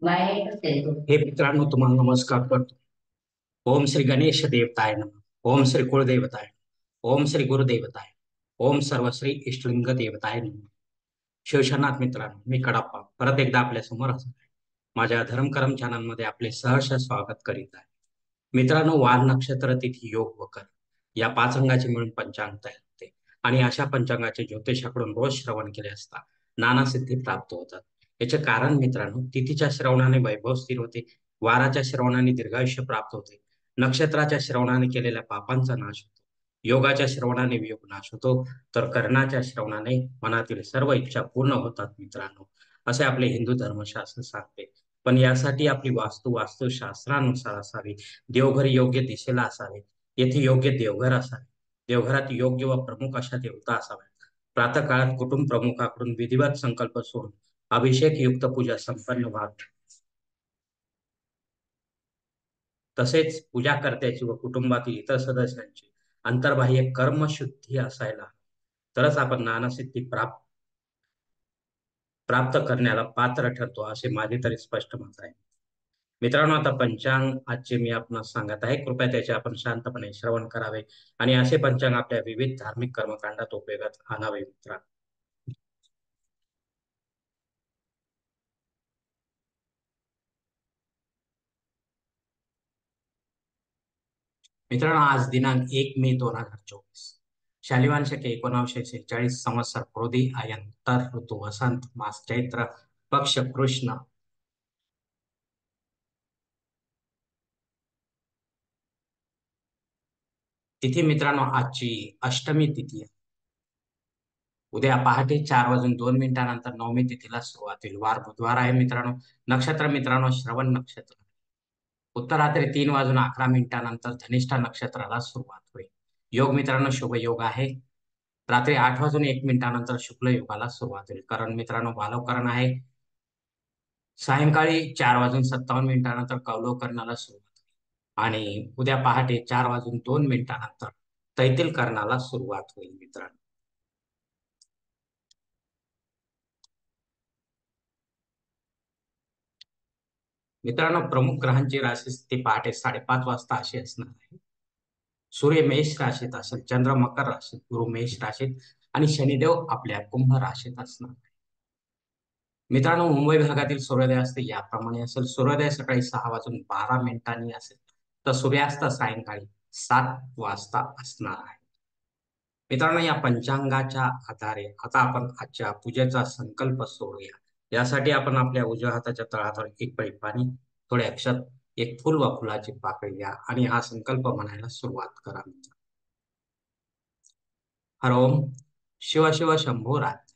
हे मित्रांनो, तुम्हाला नमस्कार करतो. ओम श्री गणेश देवताय नमः. ओम श्री कुलदेवताय नमः. ओम श्री गुरुदेवताय नमः. ओम सर्वश्री इष्टलिंग देवताय नमः. शिवशरणात मित्रांनो, मी कडाप्पा परत एकदा आपल्या समोर हजर आहे. माझ्या धर्मकरम चॅनलमध्ये आपले सहर्ष स्वागत करीत आहे. मित्रांनो, वार नक्षत्र तिथी योग वकर या पाच अंगाचे मिळून पंचांग तयार होते आणि अशा पंचांगाचे ज्योतिषाकडून रोज श्रवण केले असता नाना सिद्धी प्राप्त होतात. याचे कारण मित्रांनो, तिथीच्या श्रवणाने वैभव स्थिर होते, वाराच्या श्रवणाने दीर्घायुष्य प्राप्त होते, नक्षत्राच्या श्रवणाने केलेल्या पापांचा नाश होतो, योगाच्या श्रवणाने वियोग नाश होतो, तर कर्णाच्या श्रवणाने मनातील सर्व इच्छा पूर्ण होतात मित्रांनो, असे आपले हिंदू धर्मशास्त्र सांगते. पण यासाठी आपली वास्तुशास्त्रानुसार असावी, देवघर योग्य दिशेला असावे, येथे योग्य देवघर असावे, देवघरात योग्य व प्रमुख अशा देवता असाव्यात, प्रातःकाळात कुटुंब प्रमुखाकडून विधिवत संकल्प सोडून अभिषेक युक्त पूजा संपन्न व्हावी, तसेच पूजा कर्त्याची व कुटुंबातील इतर सदस्यांची अंतर्बाह्य कर्मशुद्धी असायला, तरच आपण नानासिद्धी प्राप्त करण्याला पात्र ठरतो, असे माझे तरी स्पष्ट मत आहे. मित्रांनो, आता पंचांग आजचे मी आपणास सांगत आहे. कृपया त्याचे आपण शांतपणे श्रवण करावे आणि असे पंचांग आपल्या विविध धार्मिक कर्मकांडात उपयोगात आणावे. मित्रांनो, आज दिनांक 1 मे 2024, शालिवान शके 1946, संवत्सर क्रोधी आयन, तर ऋतू वसंत, मास चैत्र, पक्ष कृष्ण, तिथी मित्रांनो आजची अष्टमी तिथी आहे. उद्या पहाटे 4:02 नवमी तिथीला सुरुवात होईल. वार बुधवार आहे मित्रांनो. नक्षत्र मित्रांनो श्रवण नक्षत्र. उत्तरात्री 3:11 धनिष्ठा नक्षत्राला सुरुवात होईल. योग मित्रांनो शुभ योग आहे. रात्री 8:01 शुक्ल योगाला सुरुवात होईल. करण मित्रांनो बालवकरण आहे. सायंकाळी 4:57 कौलव करणाला सुरुवात होईल आणि उद्या पहाटे 4:02 तैतील करणाला सुरुवात होईल मित्रांनो. मित्रांनो, प्रमुख ग्रहांची राशी स्थिती पहाटे 5:30 वाजता अशी असणार आहे. सूर्य मेष राशीत असेल, चंद्र मकर राशीत, गुरु मेष राशीत आणि शनिदेव आपल्या कुंभ राशीत असणार आहे. मित्रांनो, मुंबई भागातील सूर्योदय असते याप्रमाणे असेल. सूर्योदय सकाळी 6:12 असेल, तर सूर्यास्त सायंकाळी 7 वाजता असणार आहे. मित्रांनो, या पंचांगाच्या आधारे आता आपण आजच्या पूजेचा संकल्प सोडूया. यासाठी आपण आपल्या उजव्या हाताच्या तळहातावर एक पळी पाणी, थोडे अक्षत, एक फुल व फुलाची पाकळी घ्या आणि हा संकल्प म्हणायला सुरुवात करा. हर ओम शिव शिव शंभो राज्य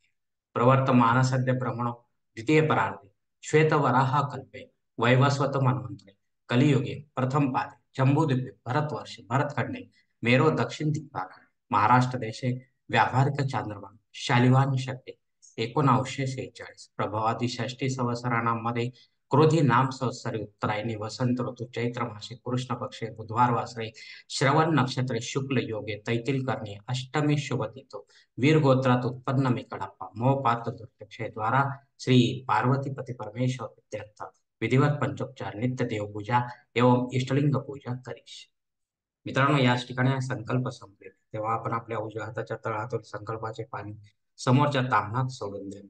प्रवर्तमान सद्य ब्रह्मणो द्वितीय परार्धे श्वेतवराह कल्पे वैवस्वत मन्वंतरे कलियुगे प्रथम पादे जम्बूद्वीपे भरतवर्षे भरतखंडे मेरो दक्षिण दिक्पालके महाराष्ट्र देशे व्यावहारिक चांद्रमान शालिवान शके 1946 प्रभवादी षष्टी संवत्सराणामध्ये क्रोधी नाम संवत्सरी उत्तरायणी वसंत ऋतू चैत्र मासे कृष्ण पक्षे बुधवार वासरे श्रवण नक्षत्रे शुक्ल योगे तैतील करणे अष्टमी शुभ तिथो वीर गोत्रात उत्पन्न मी कडाप्पा मोह पात्र दुर्लक्षे द्वारा श्री पार्वती पती परमेश्वर इत्यर्थ विधिवत पंचोपचार नित्य देवपूजा एवं इष्टलिंग पूजा करीश. मित्रांनो, याच ठिकाणी हा संकल्प संपले तेव्हा आपण आपल्या उजव्या हाताच्या तळहातून संकल्पाचे पाणी समोरच्या ताम्हणात सोडून द्या.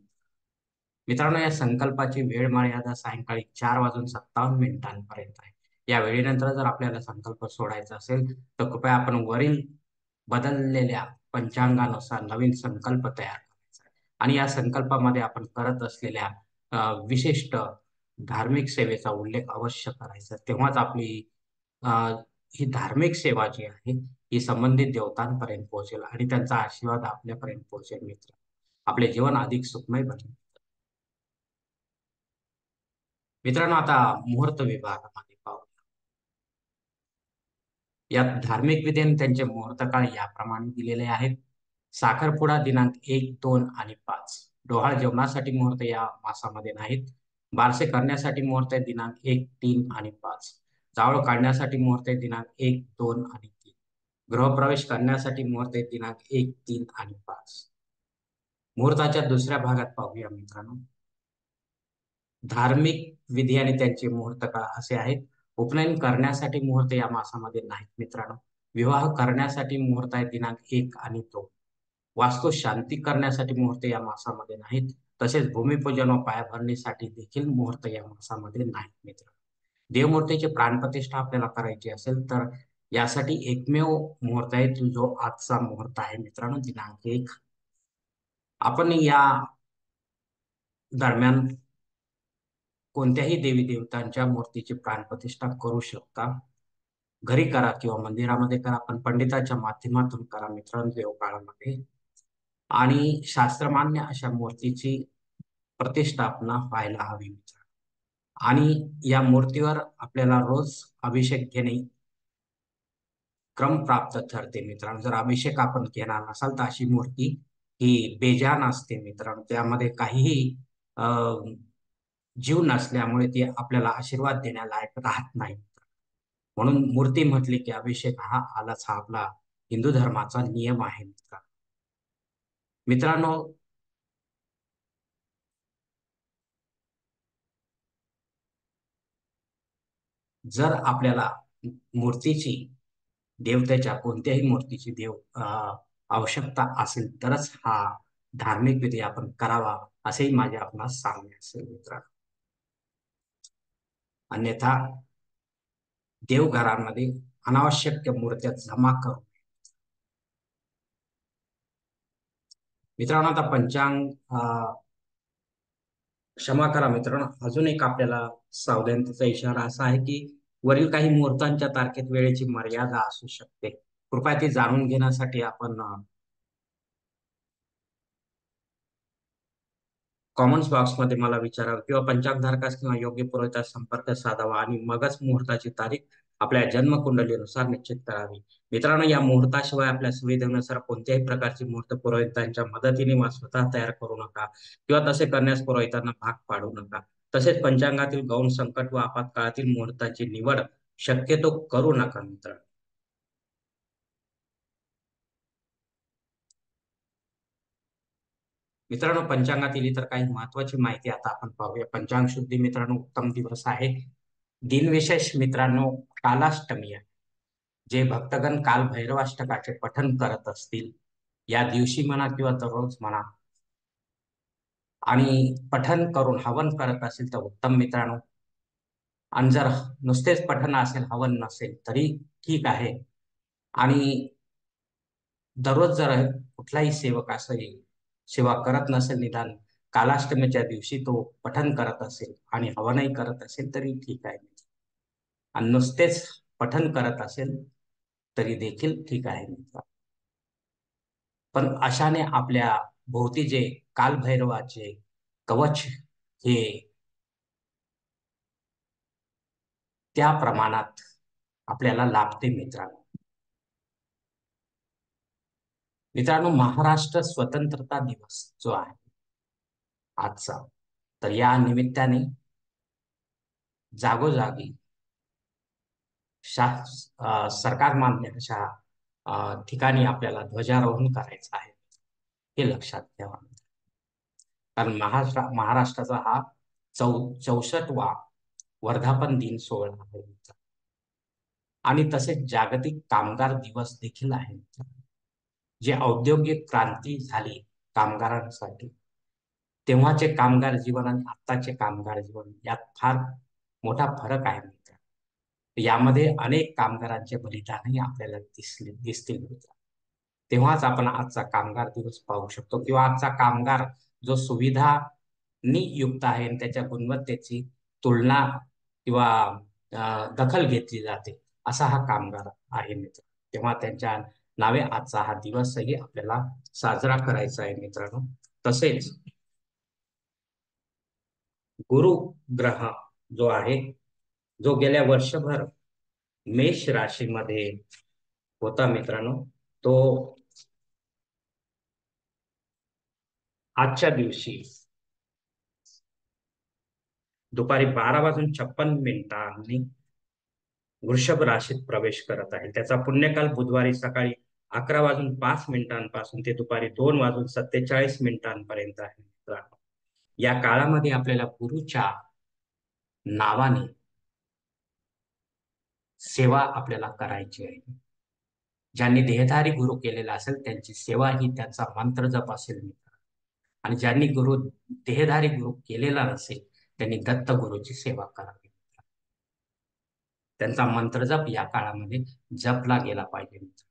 मित्रांनो, या संकल्पाची वेळ मर्यादा सायंकाळी 4:57 आहे. या वेळेनंतर जर आपल्याला संकल्प सोडायचा असेल तर कृपया आपण वरील बदललेल्या पंचांगानुसार नवीन संकल्प तयार करायचा आहे आणि या संकल्पामध्ये आपण करत असलेल्या विशिष्ट धार्मिक सेवेचा उल्लेख अवश्य करायचा. तेव्हाच आपली अ, ही धार्मिक सेवा जी आहे ही संबंधित देवतांपर्यंत पोहोचेल आणि त्यांचा आशीर्वाद आपल्यापर्यंत पोहोचेल. मित्र, आपले जीवन अधिक सुखमय बनेल. मित्रांनो, आता मुहूर्त विभागामध्ये पाहू. यात धार्मिक विधी आणि त्यांचे मुहूर्तकाळ याप्रमाणे दिलेले आहेत. साखरपुडा दिनांक 1, 2 आणि 5. डोहाळ जेवणासाठी मुहूर्त या मासामध्ये नाहीत. बारसे करण्यासाठी मुहूर्त आहे दिनांक 1, 3 आणि 5. जावळ काढण्यासाठी मुहूर्त आहे दिनांक 1, 2 आणि 3. गृहप्रवेश करण्यासाठी मुहूर्त आहे दिनांक 1, 3 आणि 5. मुहूर्ताच्या दुसऱ्या भागात पाहूया मित्रांनो. धार्मिक विधी आणि त्यांचे मुहूर्त काळ असे आहेत. उपनयन करण्यासाठी मुहूर्त या मासामध्ये नाहीत मित्रांनो. विवाह करण्यासाठी मुहूर्त आहे दिनांक 1 आणि 2. वास्तू शांती करण्यासाठी मुहूर्त या मासामध्ये नाहीत. तसेच भूमिपूजन व पायाभरणीसाठी देखील मुहूर्त या मासामध्ये नाहीत मित्रांनो. देवमूर्तीची प्राणप्रतिष्ठा आपल्याला करायची असेल तर यासाठी एकमेव मुहूर्त आहे जो आजचा मुहूर्त आहे मित्रांनो, दिनांक 1. आपण या दरम्यान कोणत्याही देवी देवतांच्या मूर्तीची प्राणप्रतिष्ठा करू शकता. घरी करा किंवा मंदिरामध्ये करा, पण पंडिताच्या माध्यमातून करा मित्रांनो देवकाळामध्ये. आणि शास्त्रमान्य अशा मूर्तीची प्रतिष्ठापना व्हायला हवी मित्रांनो. आणि या मूर्तीवर आपल्याला रोज अभिषेक घेणे क्रम प्राप्त ठरते मित्रांनो. जर अभिषेक आपण घेणार नसाल तर अशी मूर्ती ही बेजान असते मित्रांनो. त्यामध्ये काहीही अ, जीव नसल्यामुळे ती आपल्याला आशीर्वाद देण्यालायक राहत नाही. म्हणून मूर्ती म्हटली की अभिषेक हा आलाच, हा आपला हिंदू धर्माचा नियम आहे मित्रांनो. मित्रांनो, जर आपल्याला मूर्तीची, देवतेच्या कोणत्याही मूर्तीची आवश्यकता असेल तरच हा धार्मिक विधी आपण करावा, असेही माझे आपणास सांगणे असेल मित्रांनो. अन्यथा देवघरांमध्ये अनावश्यक मूर्त्या जमा करू. मित्रांनो, आता पंचांग क्षमा करा मित्रांनो, अजून एक आपल्याला सावधानतेचा इशारा असा आहे की वरील काही मुहूर्तांच्या तारखेत वेळेची मर्यादा असू शकते. कृपया ती जाणून घेण्यासाठी आपण कॉमेंट्स बॉक्समध्ये मला विचारावं किंवा पंचांगधारकास किंवा योग्य पुरोहितास संपर्क साधावा आणि मगच मुहूर्ताची तारीख आपल्या जन्मकुंडलीनुसार निश्चित करावी. मित्रांनो, या मुहूर्ताशिवाय आपल्या सुविधेनुसार कोणत्याही प्रकारची मुहूर्त पुरोहितांच्या मदतीने वा स्वतः तयार करू नका किंवा तसे करण्यास पुरोहितांना भाग पाडू नका. तसेच पंचांगातील गौण संकट व आपत्काळातील मुहूर्ताची निवड शक्यतो करू नका मित्रांनो. मित्रांनो, पंचांगातील इतर काही महत्वाची माहिती आता आपण पाहूया. पंचांग शुद्धी मित्रांनो, उत्तम दिवस आहे. दिनविशेष मित्रांनो, कालाष्टमी आहे. जे भक्तगण काल भैरवाष्टकाचे पठण करत असतील या दिवशी म्हणा किंवा दररोज म्हणा, आणि पठण करून हवन करत असेल तर उत्तम मित्रांनो. आणि जर नुसतेच पठण असेल, हवन नसेल तरी ठीक आहे. आणि दररोज जर कुठलाही सेवक असेल, सेवा करत नसेल, निदान कालाष्टमीच्या दिवशी तो पठण करत असेल आणि हवनही करत असेल तरी ठीक आहे. आणि नुसतेच पठण करत असेल तरी देखील ठीक आहे मित्र. पण अशाने आपल्या भोवती जे कालभैरवाचे कवच हे त्या प्रमाणात आपल्याला लाभते मित्रांनो. मित्रांनो, महाराष्ट्र स्वतंत्रता दिवस जो आहे आजचा, तर या निमित्ताने जागोजागी सरकार मान्य अशा ठिकाणी आपल्याला ध्वजारोहण करायचं आहे, हे लक्षात ठेवा. कारण महाराष्ट्राचा हा 64वा वर्धापन दिन सोहळा आहे आणि तसेच जागतिक कामगार दिवस देखील आहे. जे औद्योगिक क्रांती झाली कामगारांसाठी, तेव्हाचे कामगार जीवन आणि आत्ताचे कामगार जीवन यात फार मोठा फरक आहे मित्र. यामध्ये अनेक कामगारांचे बलिदानही आपल्याला दिसतील मित्र. तेव्हाच आपण आजचा कामगार दिवस पाहू शकतो किंवा आजचा कामगार जो सुविधांनी युक्त आहे आणि त्याच्या गुणवत्तेची तुलना किंवा दखल घेतली जाते, असा हा कामगार आहे मित्र. तेव्हा त्यांच्या नावे आजचा हा दिवसही आपल्याला साजरा करायचा आहे मित्रांनो. तसेच गुरु ग्रह जो आहे, जो गेल्या वर्षभर मेष राशीमध्ये होता मित्रांनो, तो आजच्या दिवशी दुपारी 12:56 वृषभ राशीत प्रवेश करत आहे. त्याचा पुण्यकाल बुधवारी सकाळी 11:05 ते दुपारी 2:47 पर्यंत आहे मित्रांनो. या काळामध्ये आपल्याला गुरुच्या नावाने सेवा आपल्याला करायची आहे. ज्यांनी देहधारी गुरु केलेला असेल त्यांची सेवा ही त्यांचा मंत्र जप असेल मित्र. आणि ज्यांनी देहधारी गुरु केलेला नसेल त्यांनी दत्त गुरुची सेवा करावी. त्यांचा मंत्रजप या काळामध्ये जपला गेला पाहिजे मित्र.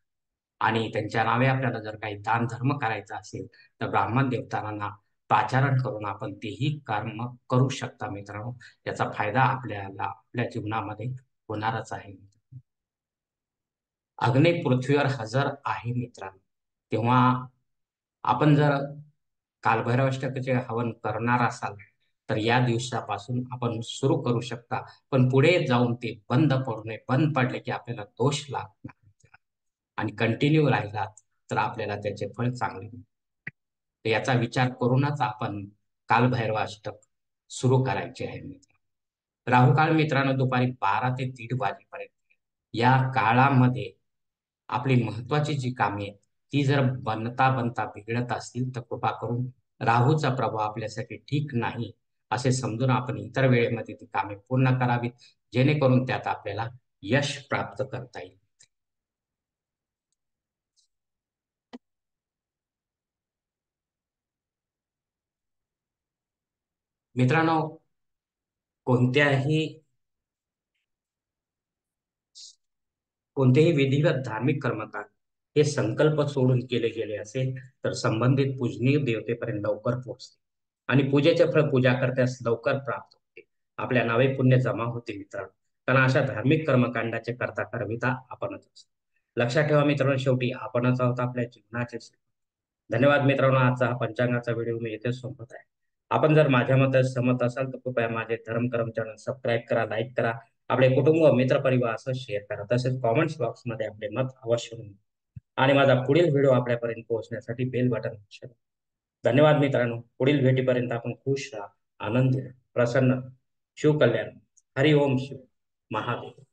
आणि त्यांच्या नावे आपल्याला जर काही दान धर्म करायचा असेल तर ब्राह्मण देवतांना पाचारण करून आपण तेही कर्म करू शकता मित्रांनो. याचा फायदा आपल्याला आपल्या जीवनामध्ये होणारच आहे. अग्नी पृथ्वीवर हजर आहे मित्रांनो. तेव्हा आपण जर कालभैरवाष्टकाचे हवन करणार असाल तर या दिवसापासून आपण सुरू करू शकता. पण पुढे जाऊन ते बंद पडू नये. बंद पडले की आपल्याला दोष लागणार आणि कंटिन्यू राहिला तर आपल्याला त्याचे फळ चांगले मिळेल. तर याचा विचार करूनच आपण कालभैरवाष्टक सुरू करायचे आहे मित्र. राहुकाळ मित्रांनो दुपारी 12 ते 1:30 वाजेपर्यंत. या काळामध्ये आपली महत्वाची जी कामे आहेत ती जर बनता बनता बिघडत असतील तर कृपा करून राहूचा प्रभाव आपल्यासाठी ठीक नाही असे समजून आपण इतर वेळेमध्ये ती कामे पूर्ण करावीत, जेणेकरून त्यात आपल्याला यश प्राप्त करता येईल. मित्रांनो, कोणत्याही कोणतेही विधिवत धार्मिक कर्मकांड हे संकल्प सोडून केले गेले असेल तर संबंधित पूजनीय देवतेपर्यंत लवकर पोहोचते आणि पूजेचे फळ पूजा करण्यास लवकर प्राप्त होते. आपल्या नावे पुण्य जमा होते मित्रांनो. कारण अशा धार्मिक कर्मकांडाचे करता करविता आपणच असतो. लक्षात ठेवा मित्रांनो, शेवटी आपणच आहोत आपल्या जीवनाचे शिल्पकार. धन्यवाद मित्रांनो. आजचा हा पंचांगाचा व्हिडिओ मी येथे संपत आहे. आपण जर माझ्या मते सहमत असाल तर कृपया माझे धर्मकरम चॅनल सबस्क्राईब करा, लाईक करा, आपले कुटुंब मित्रपरिवार असं शेअर करा. तसेच कॉमेंट्स बॉक्समध्ये आपले मत अवश्य नोंदवा आणि माझा पुढील व्हिडिओ आपल्यापर्यंत पोहोचण्यासाठी बेल बटन अवश्य दाबा. धन्यवाद मित्रांनो. पुढील भेटीपर्यंत आपण खुश राहा, आनंदी राहा, प्रसन्न राहा. शिवकल्याण. हरि ओम शिव महादेव.